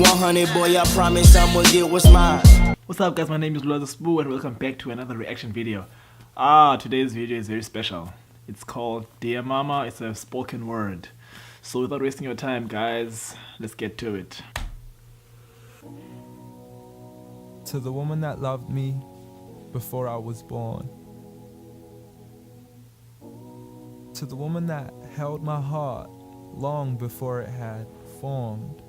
100 boy, I promise I'ma get what's mine. What's up guys, my name is Lula the Spoo and welcome back to another reaction video. Today's video is very special. It's called Dear Mama. It's a spoken word. So without wasting your time guys, let's get to it. To the woman that loved me before I was born. To the woman that held my heart long before it had formed.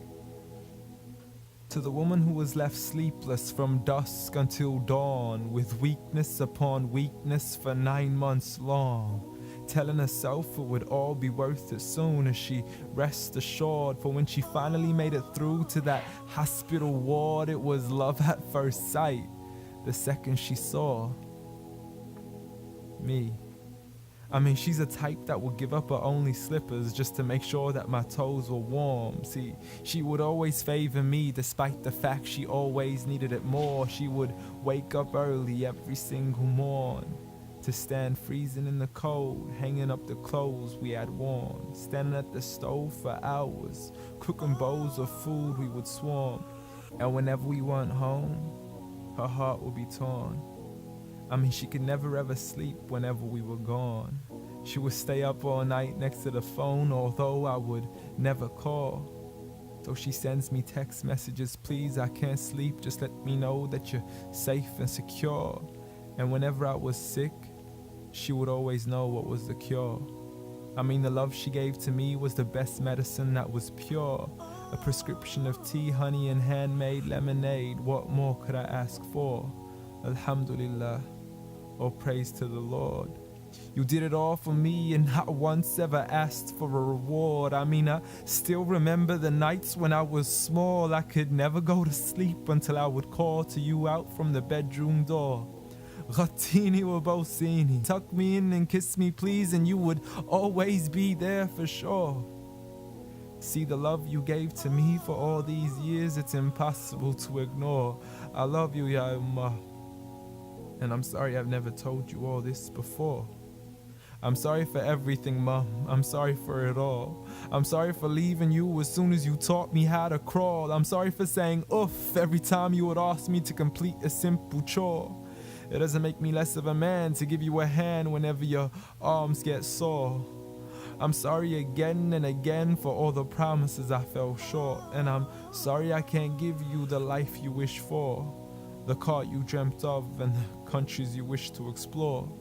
To the woman who was left sleepless from dusk until dawn, with weakness upon weakness for 9 months long, telling herself it would all be worth it soon as she rest assured. For when she finally made it through to that hospital ward, it was love at first sight the second she saw me. I mean, she's a type that would give up her only slippers just to make sure that my toes were warm. See, she would always favor me despite the fact she always needed it more. She would wake up early every single morn to stand freezing in the cold, hanging up the clothes we had worn, standing at the stove for hours, cooking bowls of food we would swarm. And whenever we weren't home, her heart would be torn. I mean, she could never ever sleep whenever we were gone. She would stay up all night next to the phone, although I would never call. Though she sends me text messages, please, I can't sleep, just let me know that you're safe and secure. And whenever I was sick, she would always know what was the cure. I mean, the love she gave to me was the best medicine that was pure. A prescription of tea, honey, and handmade lemonade. What more could I ask for? Alhamdulillah, all praise to the Lord. You did it all for me and not once ever asked for a reward. I mean, I still remember the nights when I was small. I could never go to sleep until I would call to you out from the bedroom door. Ghatini wa bawsini, tuck me in and kiss me please, and you would always be there for sure. See, the love you gave to me for all these years, it's impossible to ignore. I love you, Ya Ummah. And I'm sorry I've never told you all this before. I'm sorry for everything, Mom. I'm sorry for it all. I'm sorry for leaving you as soon as you taught me how to crawl. I'm sorry for saying oof every time you would ask me to complete a simple chore. It doesn't make me less of a man to give you a hand whenever your arms get sore. I'm sorry again and again for all the promises I fell short. And I'm sorry I can't give you the life you wish for, the car you dreamt of and the countries you wish to explore.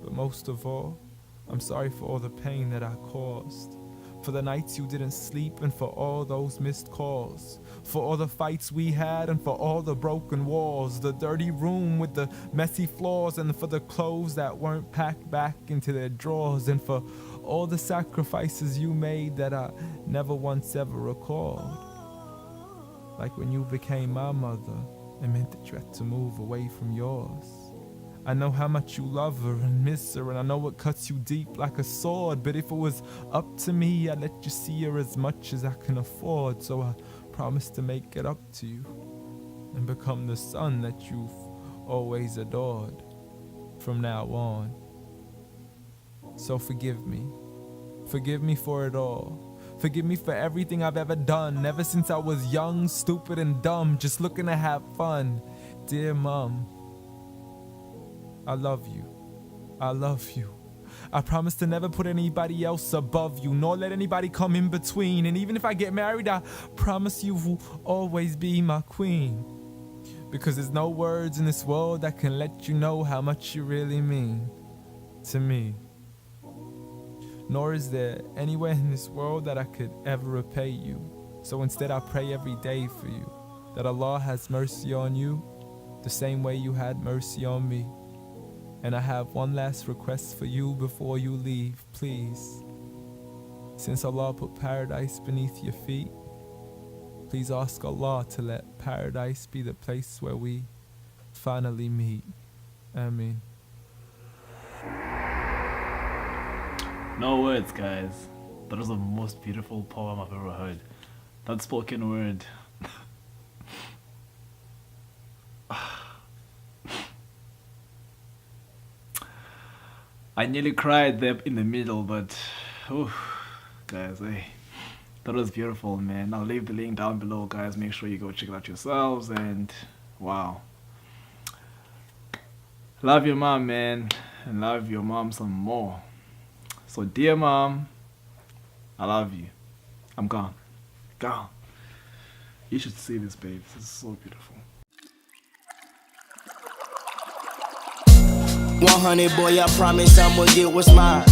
But most of all, I'm sorry for all the pain that I caused, for the nights you didn't sleep and for all those missed calls, for all the fights we had and for all the broken walls, the dirty room with the messy floors, and for the clothes that weren't packed back into their drawers, and for all the sacrifices you made that I never once ever recalled. Like when you became my mother, it meant that you had to move away from yours. I know how much you love her and miss her, and I know it cuts you deep like a sword, but if it was up to me, I'd let you see her as much as I can afford. So I promise to make it up to you and become the son that you've always adored from now on. So forgive me. Forgive me for it all. Forgive me for everything I've ever done, ever since I was young, stupid, and dumb, just looking to have fun. Dear Mom, I love you. I love you. I promise to never put anybody else above you, nor let anybody come in between. And even if I get married, I promise you will always be my queen. Because there's no words in this world that can let you know how much you really mean to me. Nor is there anywhere in this world that I could ever repay you. So instead I pray every day for you, that Allah has mercy on you the same way you had mercy on me. And I have one last request for you before you leave, please. Since Allah put paradise beneath your feet, please ask Allah to let paradise be the place where we finally meet. Ameen. No words guys. That was the most beautiful poem I've ever heard. That spoken word. I nearly cried there in the middle, but guys, That was beautiful, man. I'll leave the link down below, guys. Make sure you go check it out yourselves. And wow, love your mom, man, and love your mom some more. So dear mom, I love you. I'm gone. You should see this, babe. This is so beautiful. 100, boy, I promise I'ma get what's mine.